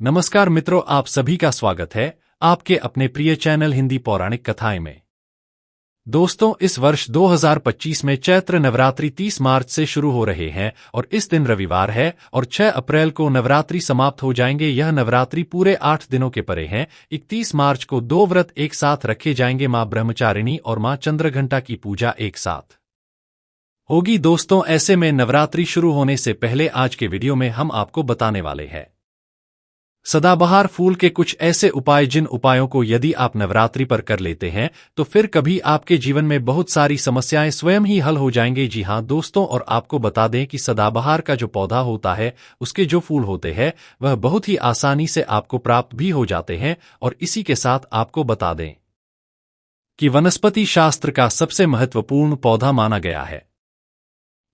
नमस्कार मित्रों, आप सभी का स्वागत है आपके अपने प्रिय चैनल हिंदी पौराणिक कथाएं में। दोस्तों, इस वर्ष 2025 में चैत्र नवरात्रि 30 मार्च से शुरू हो रहे हैं और इस दिन रविवार है और 6 अप्रैल को नवरात्रि समाप्त हो जाएंगे। यह नवरात्रि पूरे 8 दिनों के परे हैं। 31 मार्च को 2 व्रत एक साथ रखे जाएंगे। मां ब्रह्मचारिणी और मां चंद्रघंटा की पूजा एक साथ होगी। दोस्तों, ऐसे में नवरात्रि शुरू होने से पहले आज के वीडियो में हम आपको बताने वाले हैं सदाबहार फूल के कुछ ऐसे उपाय, जिन उपायों को यदि आप नवरात्रि पर कर लेते हैं तो फिर कभी आपके जीवन में बहुत सारी समस्याएं स्वयं ही हल हो जाएंगे। जी हां दोस्तों, और आपको बता दें कि सदाबहार का जो पौधा होता है, उसके जो फूल होते हैं, वह बहुत ही आसानी से आपको प्राप्त भी हो जाते हैं। और इसी के साथ आपको बता दें कि वनस्पति शास्त्र का सबसे महत्वपूर्ण पौधा माना गया है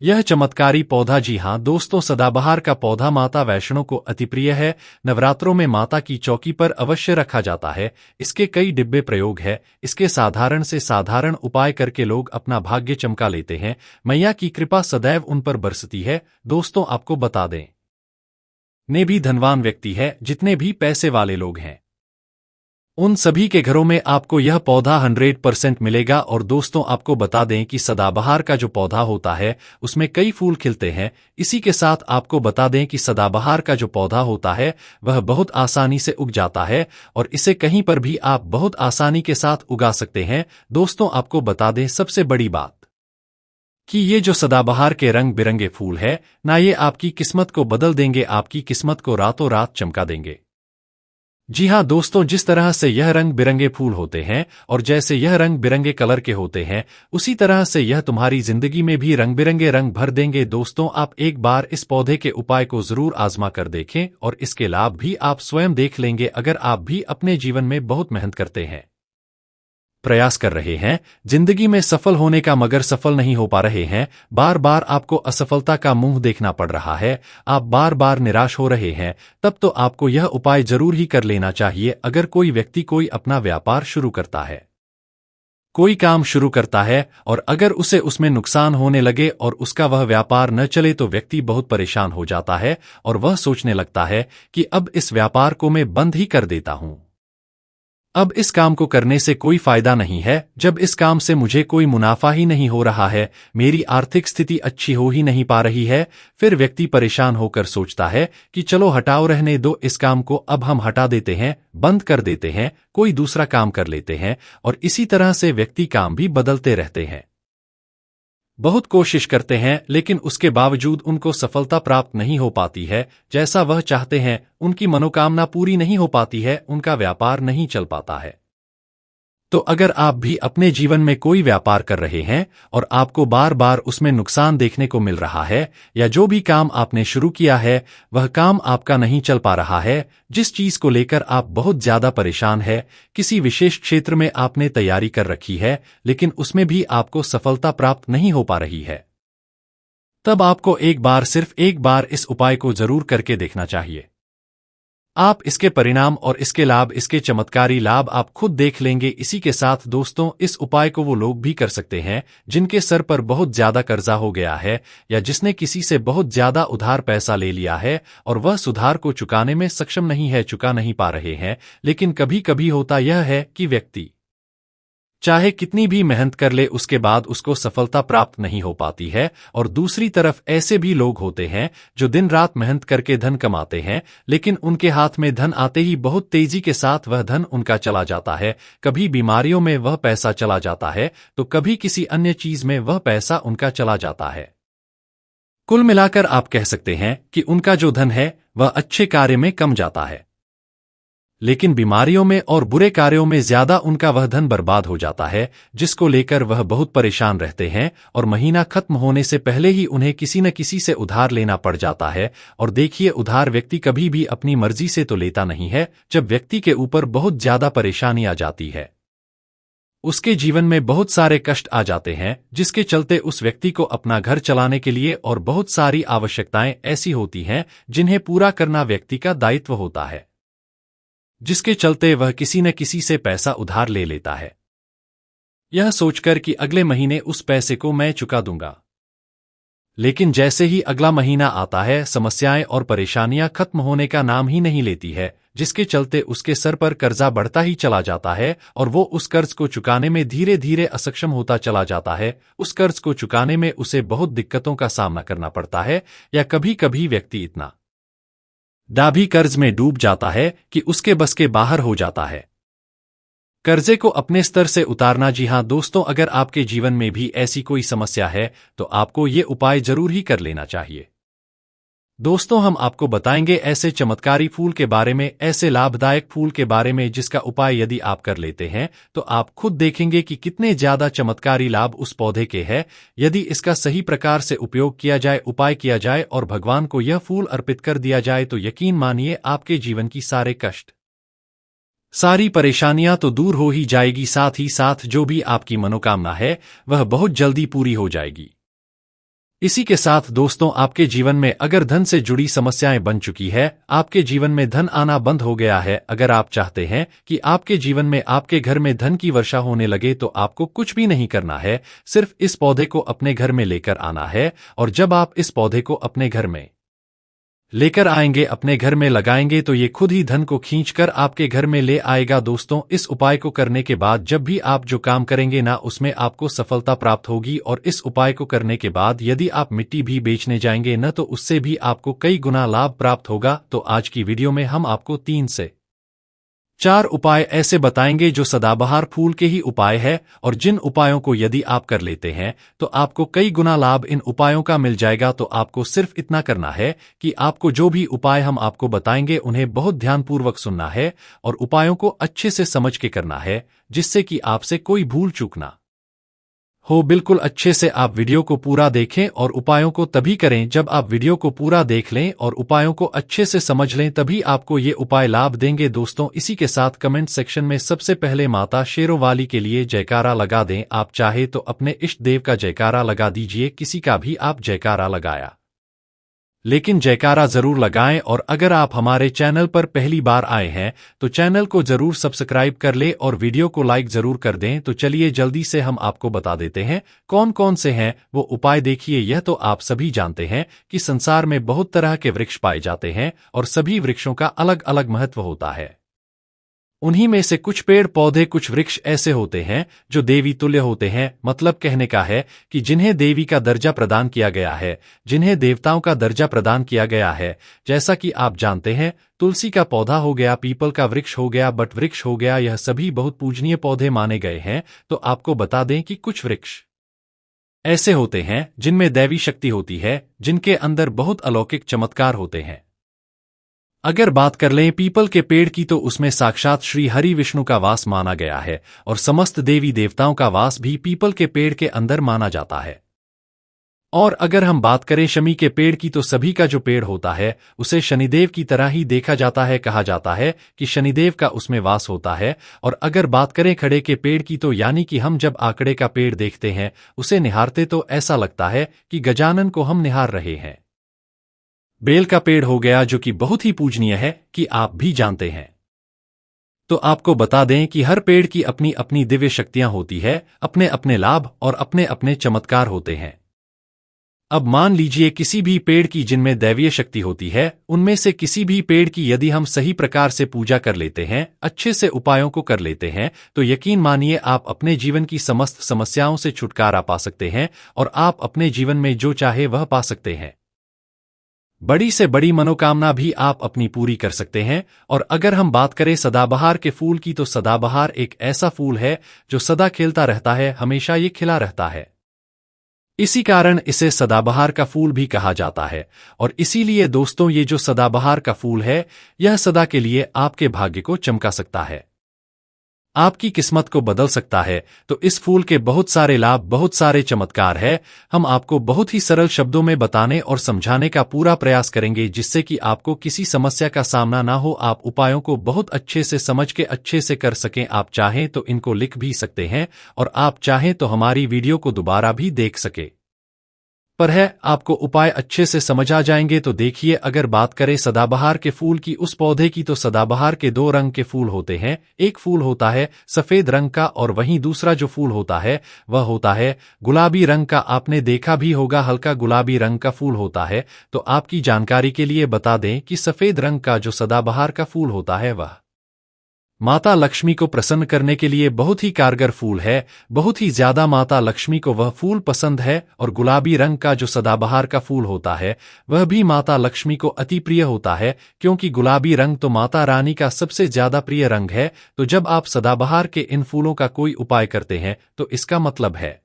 यह चमत्कारी पौधा। जी हां दोस्तों, सदाबहार का पौधा माता वैष्णो को अति प्रिय है। नवरात्रों में माता की चौकी पर अवश्य रखा जाता है। इसके कई डिब्बे प्रयोग है। इसके साधारण से साधारण उपाय करके लोग अपना भाग्य चमका लेते हैं। मैया की कृपा सदैव उन पर बरसती है। दोस्तों, आपको बता दें ने भी धनवान व्यक्ति है, जितने भी पैसे वाले लोग हैं, उन सभी के घरों में आपको यह पौधा 100% मिलेगा। और दोस्तों, आपको बता दें कि सदाबहार का जो पौधा होता है, उसमें कई फूल खिलते हैं। इसी के साथ आपको बता दें कि सदाबहार का जो पौधा होता है, वह बहुत आसानी से उग जाता है और इसे कहीं पर भी आप बहुत आसानी के साथ उगा सकते हैं। दोस्तों, आपको बता दें सबसे बड़ी बात कि ये जो सदाबहार के रंग बिरंगे फूल है ना, ये आपकी किस्मत को बदल देंगे, आपकी किस्मत को रातों रात चमका देंगे। जी हां दोस्तों, जिस तरह से यह रंग बिरंगे फूल होते हैं और जैसे यह रंग बिरंगे कलर के होते हैं, उसी तरह से यह तुम्हारी जिंदगी में भी रंग बिरंगे रंग भर देंगे। दोस्तों, आप एक बार इस पौधे के उपाय को जरूर आजमा कर देखें और इसके लाभ भी आप स्वयं देख लेंगे। अगर आप भी अपने जीवन में बहुत मेहनत करते हैं, प्रयास कर रहे हैं जिंदगी में सफल होने का, मगर सफल नहीं हो पा रहे हैं, बार बार आपको असफलता का मुंह देखना पड़ रहा है, आप बार बार निराश हो रहे हैं, तब तो आपको यह उपाय जरूर ही कर लेना चाहिए। अगर कोई व्यक्ति कोई अपना व्यापार शुरू करता है, कोई काम शुरू करता है और अगर उसे उसमें नुकसान होने लगे और उसका वह व्यापार न चले, तो व्यक्ति बहुत परेशान हो जाता है और वह सोचने लगता है कि अब इस व्यापार को मैं बंद ही कर देता हूं, अब इस काम को करने से कोई फायदा नहीं है। जब इस काम से मुझे कोई मुनाफा ही नहीं हो रहा है, मेरी आर्थिक स्थिति अच्छी हो ही नहीं पा रही है, फिर व्यक्ति परेशान होकर सोचता है कि चलो हटाओ, रहने दो इस काम को, अब हम हटा देते हैं, बंद कर देते हैं, कोई दूसरा काम कर लेते हैं। और इसी तरह से व्यक्ति काम भी बदलते रहते हैं, बहुत कोशिश करते हैं, लेकिन उसके बावजूद उनको सफलता प्राप्त नहीं हो पाती है। जैसा वह चाहते हैं, उनकी मनोकामना पूरी नहीं हो पाती है, उनका व्यापार नहीं चल पाता है। तो अगर आप भी अपने जीवन में कोई व्यापार कर रहे हैं और आपको बार बार उसमें नुकसान देखने को मिल रहा है, या जो भी काम आपने शुरू किया है वह काम आपका नहीं चल पा रहा है, जिस चीज को लेकर आप बहुत ज्यादा परेशान है, किसी विशेष क्षेत्र में आपने तैयारी कर रखी है लेकिन उसमें भी आपको सफलता प्राप्त नहीं हो पा रही है, तब आपको एक बार, सिर्फ एक बार इस उपाय को जरूर करके देखना चाहिए। आप इसके परिणाम और इसके लाभ, इसके चमत्कारी लाभ आप खुद देख लेंगे। इसी के साथ दोस्तों, इस उपाय को वो लोग भी कर सकते हैं जिनके सर पर बहुत ज्यादा कर्जा हो गया है, या जिसने किसी से बहुत ज्यादा उधार पैसा ले लिया है और वह सुधार को चुकाने में सक्षम नहीं है, चुका नहीं पा रहे हैं। लेकिन कभी कभी होता यह है कि व्यक्ति चाहे कितनी भी मेहनत कर ले, उसके बाद उसको सफलता प्राप्त नहीं हो पाती है। और दूसरी तरफ ऐसे भी लोग होते हैं जो दिन रात मेहनत करके धन कमाते हैं, लेकिन उनके हाथ में धन आते ही बहुत तेजी के साथ वह धन उनका चला जाता है। कभी बीमारियों में वह पैसा चला जाता है, तो कभी किसी अन्य चीज में वह पैसा उनका चला जाता है। कुल मिलाकर आप कह सकते हैं कि उनका जो धन है वह अच्छे कार्य में कम जाता है, लेकिन बीमारियों में और बुरे कार्यों में ज्यादा उनका वह धन बर्बाद हो जाता है, जिसको लेकर वह बहुत परेशान रहते हैं और महीना खत्म होने से पहले ही उन्हें किसी न किसी से उधार लेना पड़ जाता है। और देखिए, उधार व्यक्ति कभी भी अपनी मर्जी से तो लेता नहीं है। जब व्यक्ति के ऊपर बहुत ज्यादा परेशानी आ जाती है, उसके जीवन में बहुत सारे कष्ट आ जाते हैं, जिसके चलते उस व्यक्ति को अपना घर चलाने के लिए और बहुत सारी आवश्यकताएं ऐसी होती हैं जिन्हें पूरा करना व्यक्ति का दायित्व होता है, जिसके चलते वह किसी न किसी से पैसा उधार ले लेता है, यह सोचकर कि अगले महीने उस पैसे को मैं चुका दूंगा। लेकिन जैसे ही अगला महीना आता है, समस्याएं और परेशानियां खत्म होने का नाम ही नहीं लेती है, जिसके चलते उसके सर पर कर्जा बढ़ता ही चला जाता है और वो उस कर्ज को चुकाने में धीरे धीरे असक्षम होता चला जाता है। उस कर्ज को चुकाने में उसे बहुत दिक्कतों का सामना करना पड़ता है, या कभी कभी व्यक्ति इतना भी कर्ज में डूब जाता है कि उसके बस के बाहर हो जाता है। कर्जे को अपने स्तर से उतारना। जी हाँ दोस्तों, अगर आपके जीवन में भी ऐसी कोई समस्या है तो आपको ये उपाय जरूर ही कर लेना चाहिए। दोस्तों, हम आपको बताएंगे ऐसे चमत्कारी फूल के बारे में, ऐसे लाभदायक फूल के बारे में जिसका उपाय यदि आप कर लेते हैं तो आप खुद देखेंगे कि कितने ज्यादा चमत्कारी लाभ उस पौधे के हैं। यदि इसका सही प्रकार से उपयोग किया जाए, उपाय किया जाए और भगवान को यह फूल अर्पित कर दिया जाए तो यकीन मानिए आपके जीवन की सारे कष्ट, सारी परेशानियां तो दूर हो ही जाएगी, साथ ही साथ जो भी आपकी मनोकामना है वह बहुत जल्दी पूरी हो जाएगी। इसी के साथ दोस्तों, आपके जीवन में अगर धन से जुड़ी समस्याएं बन चुकी है, आपके जीवन में धन आना बंद हो गया है, अगर आप चाहते हैं कि आपके जीवन में, आपके घर में धन की वर्षा होने लगे तो आपको कुछ भी नहीं करना है, सिर्फ इस पौधे को अपने घर में लेकर आना है। और जब आप इस पौधे को अपने घर में लेकर आएंगे, अपने घर में लगाएंगे तो ये खुद ही धन को खींचकर आपके घर में ले आएगा। दोस्तों, इस उपाय को करने के बाद जब भी आप जो काम करेंगे ना, उसमें आपको सफलता प्राप्त होगी। और इस उपाय को करने के बाद यदि आप मिट्टी भी बेचने जाएंगे न, तो उससे भी आपको कई गुना लाभ प्राप्त होगा। तो आज की वीडियो में हम आपको 3 से 4 उपाय ऐसे बताएंगे जो सदाबहार फूल के ही उपाय है, और जिन उपायों को यदि आप कर लेते हैं तो आपको कई गुना लाभ इन उपायों का मिल जाएगा। तो आपको सिर्फ इतना करना है कि आपको जो भी उपाय हम आपको बताएंगे उन्हें बहुत ध्यानपूर्वक सुनना है और उपायों को अच्छे से समझ के करना है, जिससे कि आपसे कोई भूल चूक ना हो। बिल्कुल अच्छे से आप वीडियो को पूरा देखें और उपायों को तभी करें जब आप वीडियो को पूरा देख लें और उपायों को अच्छे से समझ लें, तभी आपको ये उपाय लाभ देंगे। दोस्तों, इसी के साथ कमेंट सेक्शन में सबसे पहले माता शेरों वाली के लिए जयकारा लगा दें। आप चाहे तो अपने इष्ट देव का जयकारा लगा दीजिए, किसी का भी आप जयकारा लगाया, लेकिन जयकारा जरूर लगाएं। और अगर आप हमारे चैनल पर पहली बार आए हैं तो चैनल को जरूर सब्सक्राइब कर ले और वीडियो को लाइक जरूर कर दें। तो चलिए जल्दी से हम आपको बता देते हैं कौन कौन से हैं वो उपाय। देखिए, यह तो आप सभी जानते हैं कि संसार में बहुत तरह के वृक्ष पाए जाते हैं और सभी वृक्षों का अलग अलग महत्व होता है। उन्हीं में से कुछ पेड़ पौधे, कुछ वृक्ष ऐसे होते हैं जो देवी तुल्य होते हैं। मतलब कहने का है कि जिन्हें देवी का दर्जा प्रदान किया गया है, जिन्हें देवताओं का दर्जा प्रदान किया गया है। जैसा कि आप जानते हैं, तुलसी का पौधा हो गया, पीपल का वृक्ष हो गया, बट वृक्ष हो गया, यह सभी बहुत पूजनीय पौधे माने गए हैं। तो आपको बता दें कि कुछ वृक्ष ऐसे होते हैं जिनमें दैवी शक्ति होती है, जिनके अंदर बहुत अलौकिक चमत्कार होते हैं। अगर बात कर लें पीपल के पेड़ की तो उसमें साक्षात श्री हरि विष्णु का वास माना गया है और समस्त देवी देवताओं का वास भी पीपल के पेड़ के अंदर माना जाता है। और अगर हम बात करें शमी के पेड़ की तो सभी का जो पेड़ होता है उसे शनिदेव की तरह ही देखा जाता है। कहा जाता है कि शनिदेव का उसमें वास होता है। और अगर बात करें खड़े के पेड़ की तो यानी कि हम जब आकड़े का पेड़ देखते हैं, उसे निहारते तो ऐसा लगता है कि गजानन को हम निहार रहे हैं। बेल का पेड़ हो गया जो कि बहुत ही पूजनीय है, कि आप भी जानते हैं। तो आपको बता दें कि हर पेड़ की अपनी अपनी दिव्य शक्तियां होती है, अपने अपने लाभ और अपने अपने चमत्कार होते हैं। अब मान लीजिए किसी भी पेड़ की जिनमें दैवीय शक्ति होती है, उनमें से किसी भी पेड़ की यदि हम सही प्रकार से पूजा कर लेते हैं, अच्छे से उपायों को कर लेते हैं, तो यकीन मानिए आप अपने जीवन की समस्त समस्याओं से छुटकारा पा सकते हैं और आप अपने जीवन में जो चाहे वह पा सकते हैं। बड़ी से बड़ी मनोकामना भी आप अपनी पूरी कर सकते हैं। और अगर हम बात करें सदाबहार के फूल की तो सदाबहार एक ऐसा फूल है जो सदा खिलता रहता है, हमेशा ये खिला रहता है। इसी कारण इसे सदाबहार का फूल भी कहा जाता है। और इसीलिए दोस्तों, ये जो सदाबहार का फूल है, यह सदा के लिए आपके भाग्य को चमका सकता है, आपकी किस्मत को बदल सकता है। तो इस फूल के बहुत सारे लाभ, बहुत सारे चमत्कार है, हम आपको बहुत ही सरल शब्दों में बताने और समझाने का पूरा प्रयास करेंगे, जिससे कि आपको किसी समस्या का सामना ना हो, आप उपायों को बहुत अच्छे से समझ के अच्छे से कर सकें। आप चाहें तो इनको लिख भी सकते हैं और आप चाहें तो हमारी वीडियो को दोबारा भी देख सके। पर है। आपको उपाय अच्छे से समझ आ जाएंगे। तो देखिए, अगर बात करें सदाबहार के फूल की, उस पौधे की, तो सदाबहार के दो रंग के फूल होते हैं। एक फूल होता है सफेद रंग का और वहीं दूसरा जो फूल होता है वह होता है गुलाबी रंग का। आपने देखा भी होगा, हल्का गुलाबी रंग का फूल होता है। तो आपकी जानकारी के लिए बता दें कि सफेद रंग का जो सदाबहार का फूल होता है वह माता लक्ष्मी को प्रसन्न करने के लिए बहुत ही कारगर फूल है। बहुत ही ज्यादा माता लक्ष्मी को वह फूल पसंद है। और गुलाबी रंग का जो सदाबहार का फूल होता है वह भी माता लक्ष्मी को अति प्रिय होता है, क्योंकि गुलाबी रंग तो माता रानी का सबसे ज्यादा प्रिय रंग है। तो जब आप सदाबहार के इन फूलों का कोई उपाय करते हैं तो इसका मतलब है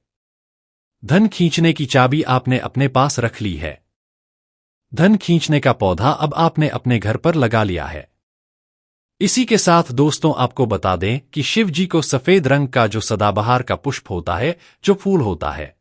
धन खींचने की चाबी आपने अपने पास रख ली है। धन खींचने का पौधा अब आपने अपने घर पर लगा लिया है। इसी के साथ दोस्तों आपको बता दें कि शिव जी को सफेद रंग का जो सदाबहार का पुष्प होता है, जो फूल होता है,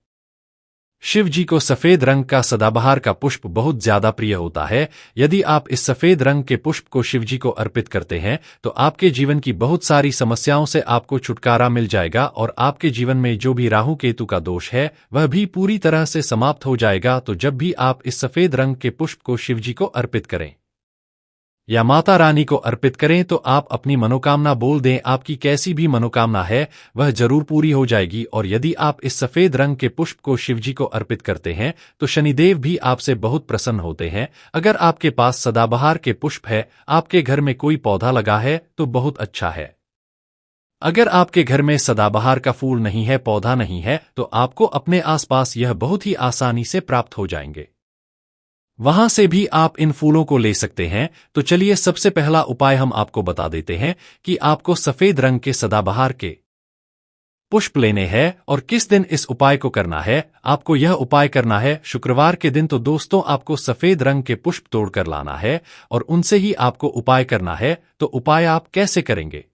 शिव जी को सफेद रंग का सदाबहार का पुष्प बहुत ज्यादा प्रिय होता है। यदि आप इस सफेद रंग के पुष्प को शिव जी को अर्पित करते हैं तो आपके जीवन की बहुत सारी समस्याओं से आपको छुटकारा मिल जाएगा और आपके जीवन में जो भी राहु केतु का दोष है वह भी पूरी तरह से समाप्त हो जाएगा। तो जब भी आप इस सफेद रंग के पुष्प को शिव जी को अर्पित करें या माता रानी को अर्पित करें तो आप अपनी मनोकामना बोल दें। आपकी कैसी भी मनोकामना है वह जरूर पूरी हो जाएगी। और यदि आप इस सफेद रंग के पुष्प को शिवजी को अर्पित करते हैं तो शनिदेव भी आपसे बहुत प्रसन्न होते हैं। अगर आपके पास सदाबहार के पुष्प है, आपके घर में कोई पौधा लगा है तो बहुत अच्छा है। अगर आपके घर में सदाबहार का फूल नहीं है, पौधा नहीं है, तो आपको अपने आसपास यह बहुत ही आसानी से प्राप्त हो जाएंगे। वहां से भी आप इन फूलों को ले सकते हैं। तो चलिए सबसे पहला उपाय हम आपको बता देते हैं कि आपको सफेद रंग के सदाबहार के पुष्प लेने हैं और किस दिन इस उपाय को करना है। आपको यह उपाय करना है शुक्रवार के दिन। तो दोस्तों आपको सफेद रंग के पुष्प तोड़कर लाना है और उनसे ही आपको उपाय करना है। तो उपाय आप कैसे करेंगे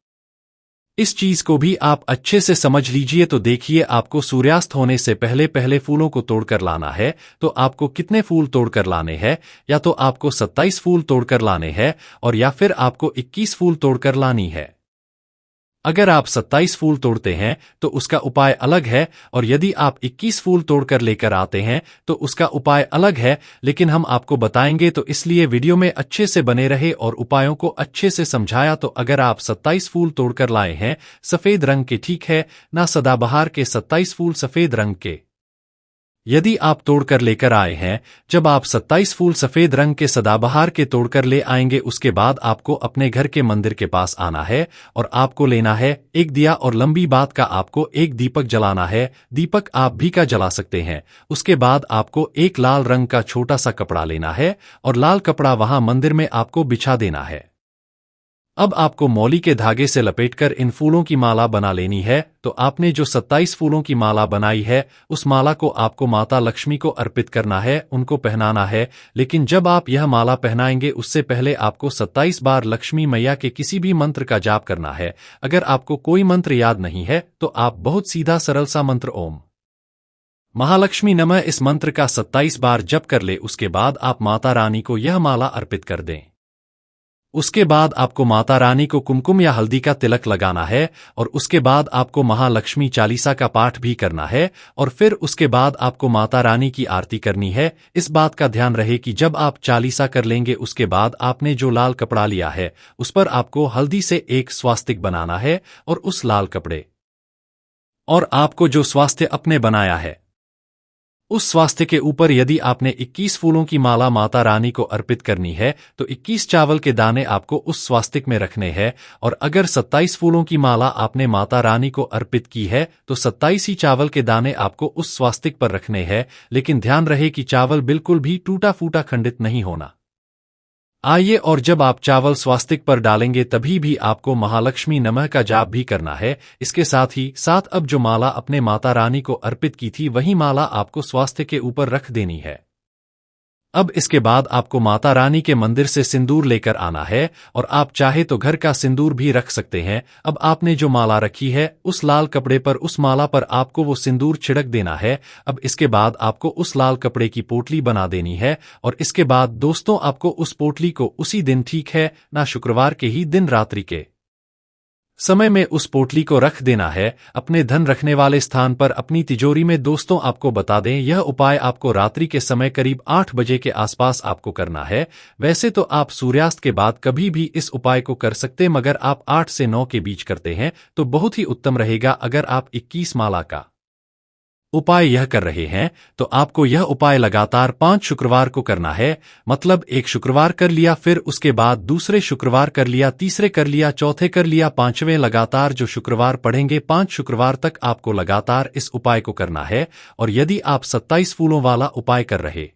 इस चीज को भी आप अच्छे से समझ लीजिए। तो देखिए, आपको सूर्यास्त होने से पहले पहले फूलों को तोड़कर लाना है। तो आपको कितने फूल तोड़कर लाने हैं? या तो आपको 27 फूल तोड़कर लाने हैं और या फिर आपको 21 फूल तोड़कर लानी है। अगर आप 27 फूल तोड़ते हैं तो उसका उपाय अलग है, और यदि आप 21 फूल तोड़कर लेकर आते हैं तो उसका उपाय अलग है। लेकिन हम आपको बताएंगे, तो इसलिए वीडियो में अच्छे से बने रहे और उपायों को अच्छे से समझाया। तो अगर आप 27 फूल तोड़कर लाए हैं सफेद रंग के, ठीक है ना, सदाबहार के 27 फूल सफेद रंग के यदि आप तोड़कर लेकर आए हैं, जब आप 27 फूल सफेद रंग के सदाबहार के तोड़कर ले आएंगे उसके बाद आपको अपने घर के मंदिर के पास आना है और आपको लेना है एक दिया, और लंबी बात का आपको एक दीपक जलाना है। दीपक आप भी का जला सकते हैं। उसके बाद आपको एक लाल रंग का छोटा सा कपड़ा लेना है और लाल कपड़ा वहां मंदिर में आपको बिछा देना है। अब आपको मौली के धागे से लपेटकर इन फूलों की माला बना लेनी है। तो आपने जो 27 फूलों की माला बनाई है उस माला को आपको माता लक्ष्मी को अर्पित करना है, उनको पहनाना है। लेकिन जब आप यह माला पहनाएंगे उससे पहले आपको 27 बार लक्ष्मी मैया के किसी भी मंत्र का जाप करना है। अगर आपको कोई मंत्र याद नहीं है तो आप बहुत सीधा सरल सा मंत्र ओम महालक्ष्मी नमः इस मंत्र का 27 बार जप कर ले। उसके बाद आप माता रानी को यह माला अर्पित कर दें। उसके बाद आपको माता रानी को कुमकुम या हल्दी का तिलक लगाना है और उसके बाद आपको महालक्ष्मी चालीसा का पाठ भी करना है और फिर उसके बाद आपको माता रानी की आरती करनी है। इस बात का ध्यान रहे कि जब आप चालीसा कर लेंगे उसके बाद आपने जो लाल कपड़ा लिया है उस पर आपको हल्दी से एक स्वास्तिक बनाना है और उस लाल कपड़े और आपको जो स्वास्थ्य अपने बनाया है उस स्वास्थ्य के ऊपर यदि आपने 21 फूलों की माला माता रानी को अर्पित करनी है तो 21 चावल के दाने आपको उस स्वास्तिक में रखने हैं। और अगर 27 फूलों की माला आपने माता रानी को अर्पित की है तो 27 ही चावल के दाने आपको उस स्वास्तिक पर रखने हैं। लेकिन ध्यान रहे कि चावल बिल्कुल भी टूटा फूटा खंडित नहीं होना आइए। और जब आप चावल स्वास्तिक पर डालेंगे तभी भी आपको महालक्ष्मी नमः का जाप भी करना है। इसके साथ ही साथ अब जो माला अपने माता रानी को अर्पित की थी वही माला आपको स्वास्थ्य के ऊपर रख देनी है। अब इसके बाद आपको माता रानी के मंदिर से सिंदूर लेकर आना है और आप चाहे तो घर का सिंदूर भी रख सकते हैं। अब आपने जो माला रखी है उस लाल कपड़े पर, उस माला पर आपको वो सिंदूर छिड़क देना है। अब इसके बाद आपको उस लाल कपड़े की पोटली बना देनी है और इसके बाद दोस्तों आपको उस पोटली को उसी दिन, ठीक है ना, शुक्रवार के ही दिन रात्रि के समय में उस पोटली को रख देना है अपने धन रखने वाले स्थान पर अपनी तिजोरी में। दोस्तों आपको बता दें, यह उपाय आपको रात्रि के समय करीब 8 बजे के आसपास आपको करना है। वैसे तो आप सूर्यास्त के बाद कभी भी इस उपाय को कर सकते, मगर आप 8 से 9 के बीच करते हैं तो बहुत ही उत्तम रहेगा। अगर आप 21 माला का उपाय यह कर रहे हैं तो आपको यह उपाय लगातार 5 शुक्रवार को करना है। मतलब एक शुक्रवार कर लिया, फिर उसके बाद दूसरे शुक्रवार कर लिया, तीसरे कर लिया, चौथे कर लिया, पांचवें लगातार जो शुक्रवार पढ़ेंगे 5 शुक्रवार तक आपको लगातार इस उपाय को करना है। और यदि आप 27 फूलों वाला उपाय कर रहे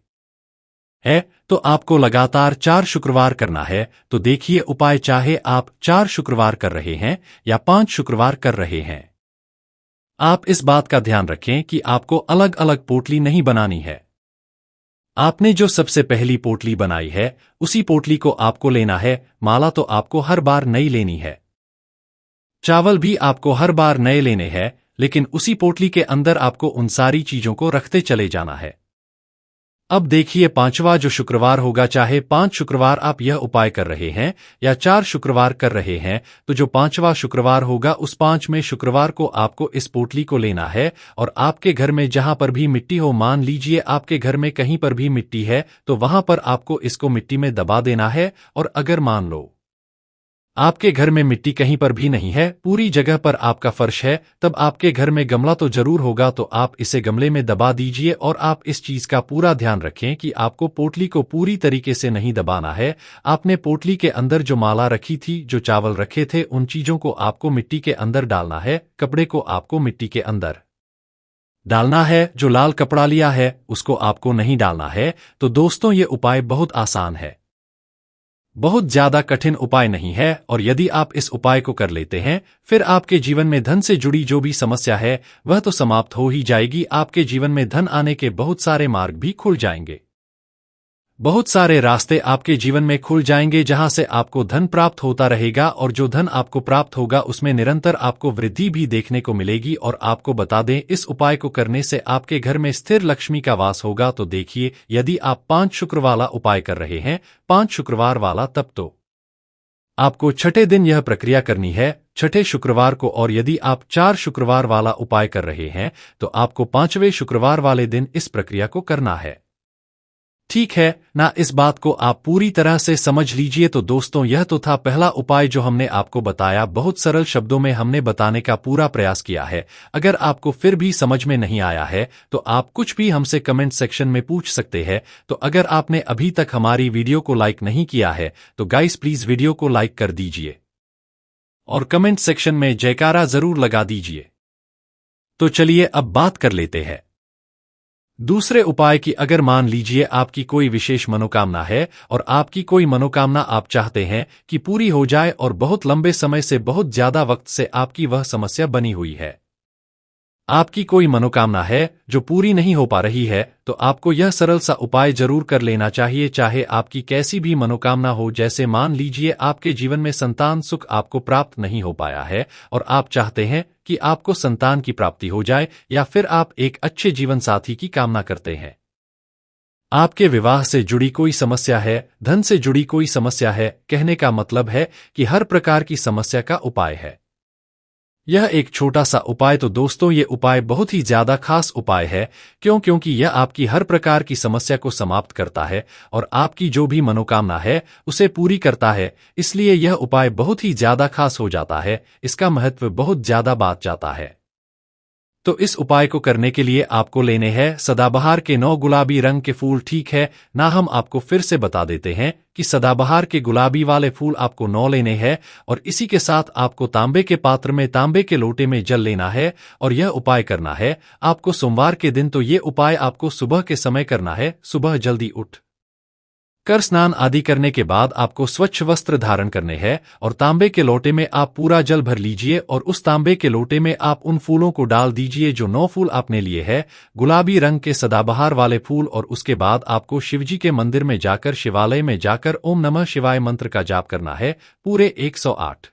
है तो आपको लगातार 4 शुक्रवार करना है। तो देखिए उपाय, चाहे आप 4 शुक्रवार कर रहे हैं या 5 शुक्रवार कर रहे हैं, आप इस बात का ध्यान रखें कि आपको अलग अलग पोटली नहीं बनानी है। आपने जो सबसे पहली पोटली बनाई है उसी पोटली को आपको लेना है। माला तो आपको हर बार नई लेनी है, चावल भी आपको हर बार नए लेने हैं, लेकिन उसी पोटली के अंदर आपको उन सारी चीजों को रखते चले जाना है। अब देखिए 5वां जो शुक्रवार होगा, चाहे 5 शुक्रवार आप यह उपाय कर रहे हैं या 4 शुक्रवार कर रहे हैं, तो जो 5वां शुक्रवार होगा उस 5वें शुक्रवार को आपको इस पोटली को लेना है। और आपके घर में जहां पर भी मिट्टी हो, मान लीजिए आपके घर में कहीं पर भी मिट्टी है तो वहां पर आपको इसको मिट्टी में दबा देना है। और अगर मान लो आपके घर में मिट्टी कहीं पर भी नहीं है, पूरी जगह पर आपका फर्श है, तब आपके घर में गमला तो जरूर होगा, तो आप इसे गमले में दबा दीजिए। और आप इस चीज का पूरा ध्यान रखें कि आपको पोटली को पूरी तरीके से नहीं दबाना है। आपने पोटली के अंदर जो माला रखी थी, जो चावल रखे थे, उन चीजों को आपको मिट्टी के अंदर डालना है। कपड़े को आपको मिट्टी के अंदर डालना है। जो लाल कपड़ा लिया है उसको आपको नहीं डालना है। तो दोस्तों ये उपाय बहुत आसान है, बहुत ज्यादा कठिन उपाय नहीं है। और यदि आप इस उपाय को कर लेते हैं, फिर आपके जीवन में धन से जुड़ी जो भी समस्या है वह तो समाप्त हो ही जाएगी। आपके जीवन में धन आने के बहुत सारे मार्ग भी खुल जाएंगे, बहुत सारे रास्ते आपके जीवन में खुल जाएंगे जहां से आपको धन प्राप्त होता रहेगा। और जो धन आपको प्राप्त होगा उसमें निरंतर आपको वृद्धि भी देखने को मिलेगी। और आपको बता दें, इस उपाय को करने से आपके घर में स्थिर लक्ष्मी का वास होगा। तो देखिए, यदि आप 5 शुक्रवार वाला उपाय कर रहे हैं, 5 शुक्रवार वाला, तब तो आपको छठे दिन यह प्रक्रिया करनी है, छठे शुक्रवार को। और यदि आप 4 शुक्रवार वाला उपाय कर रहे हैं तो आपको 5वें शुक्रवार वाले दिन इस प्रक्रिया को करना है। ठीक है ना, इस बात को आप पूरी तरह से समझ लीजिए। तो दोस्तों यह तो था पहला उपाय जो हमने आपको बताया, बहुत सरल शब्दों में हमने बताने का पूरा प्रयास किया है। अगर आपको फिर भी समझ में नहीं आया है तो आप कुछ भी हमसे कमेंट सेक्शन में पूछ सकते हैं। तो अगर आपने अभी तक हमारी वीडियो को लाइक नहीं किया है तो गाइस प्लीज वीडियो को लाइक कर दीजिए और कमेंट सेक्शन में जयकारा जरूर लगा दीजिए। तो चलिए अब बात कर लेते हैं दूसरे उपाय की। अगर मान लीजिए आपकी कोई विशेष मनोकामना है और आपकी कोई मनोकामना आप चाहते हैं कि पूरी हो जाए और बहुत लंबे समय से, बहुत ज्यादा वक्त से आपकी वह समस्या बनी हुई है, आपकी कोई मनोकामना है जो पूरी नहीं हो पा रही है, तो आपको यह सरल सा उपाय जरूर कर लेना चाहिए। चाहे आपकी कैसी भी मनोकामना हो, जैसे मान लीजिए आपके जीवन में संतान सुख आपको प्राप्त नहीं हो पाया है और आप चाहते हैं कि आपको संतान की प्राप्ति हो जाए, या फिर आप एक अच्छे जीवन साथी की कामना करते हैं, आपके विवाह से जुड़ी कोई समस्या है, धन से जुड़ी कोई समस्या है, कहने का मतलब है कि हर प्रकार की समस्या का उपाय है यह एक छोटा सा उपाय। तो दोस्तों ये उपाय बहुत ही ज्यादा खास उपाय है, क्योंकि यह आपकी हर प्रकार की समस्या को समाप्त करता है और आपकी जो भी मनोकामना है उसे पूरी करता है। इसलिए यह उपाय बहुत ही ज्यादा खास हो जाता है, इसका महत्व बहुत ज्यादा बढ़ जाता है। तो इस उपाय को करने के लिए आपको लेने हैं सदाबहार के 9 गुलाबी रंग के फूल। ठीक है ना, हम आपको फिर से बता देते हैं कि सदाबहार के गुलाबी वाले फूल आपको 9 लेने हैं। और इसी के साथ आपको तांबे के पात्र में, तांबे के लोटे में जल लेना है और यह उपाय करना है आपको सोमवार के दिन। तो ये उपाय आपको सुबह के समय करना है, सुबह जल्दी उठ कर स्नान आदि करने के बाद आपको स्वच्छ वस्त्र धारण करने हैं और तांबे के लोटे में आप पूरा जल भर लीजिए और उस तांबे के लोटे में आप उन फूलों को डाल दीजिए जो 9 फूल आपने लिए हैं, गुलाबी रंग के सदाबहार वाले फूल। और उसके बाद आपको शिवजी के मंदिर में जाकर, शिवालय में जाकर ओम नमः शिवाय मंत्र का जाप करना है पूरे 108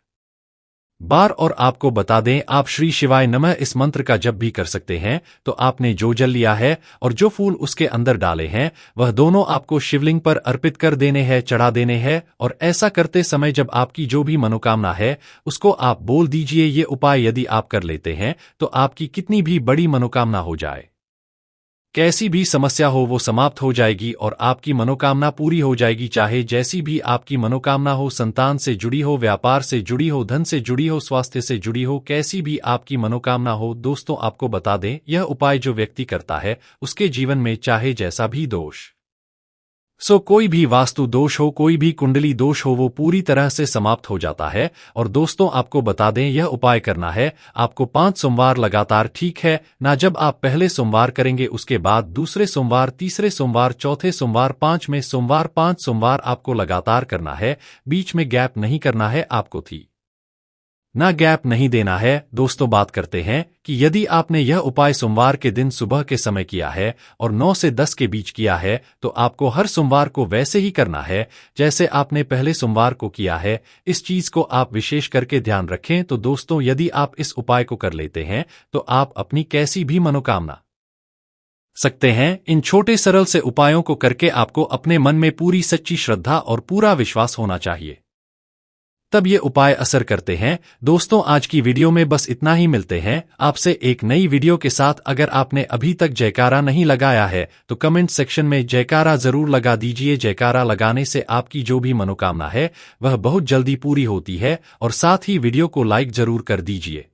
बार और आपको बता दें, आप श्री शिवाय नमः इस मंत्र का जप भी कर सकते हैं। तो आपने जो जल लिया है और जो फूल उसके अंदर डाले हैं वह दोनों आपको शिवलिंग पर अर्पित कर देने हैं, चढ़ा देने हैं। और ऐसा करते समय जब आपकी जो भी मनोकामना है उसको आप बोल दीजिए। ये उपाय यदि आप कर लेते हैं तो आपकी कितनी भी बड़ी मनोकामना हो जाए, कैसी भी समस्या हो, वो समाप्त हो जाएगी और आपकी मनोकामना पूरी हो जाएगी। चाहे जैसी भी आपकी मनोकामना हो, संतान से जुड़ी हो, व्यापार से जुड़ी हो, धन से जुड़ी हो, स्वास्थ्य से जुड़ी हो, कैसी भी आपकी मनोकामना हो। दोस्तों आपको बता दें, यह उपाय जो व्यक्ति करता है उसके जीवन में चाहे जैसा भी दोष कोई भी वास्तु दोष हो, कोई भी कुंडली दोष हो, वो पूरी तरह से समाप्त हो जाता है। और दोस्तों आपको बता दें, यह उपाय करना है आपको 5 सोमवार लगातार, ठीक है ना। जब आप पहले सोमवार करेंगे उसके बाद दूसरे सोमवार, तीसरे सोमवार, चौथे सोमवार, 5वें सोमवार, 5 सोमवार आपको लगातार करना है। बीच में गैप नहीं करना है आपको, थी ना गैप नहीं देना है। दोस्तों बात करते हैं कि यदि आपने यह उपाय सोमवार के दिन सुबह के समय किया है और 9 से 10 के बीच किया है तो आपको हर सोमवार को वैसे ही करना है जैसे आपने पहले सोमवार को किया है। इस चीज को आप विशेष करके ध्यान रखें। तो दोस्तों यदि आप इस उपाय को कर लेते हैं तो आप अपनी कैसी भी मनोकामना सकते हैं। इन छोटे सरल से उपायों को करके आपको अपने मन में पूरी सच्ची श्रद्धा और पूरा विश्वास होना चाहिए, तब ये उपाय असर करते हैं। दोस्तों आज की वीडियो में बस इतना ही। मिलते हैं आपसे एक नई वीडियो के साथ। अगर आपने अभी तक जयकारा नहीं लगाया है तो कमेंट सेक्शन में जयकारा जरूर लगा दीजिए। जयकारा लगाने से आपकी जो भी मनोकामना है वह बहुत जल्दी पूरी होती है। और साथ ही वीडियो को लाइक जरूर कर दीजिए।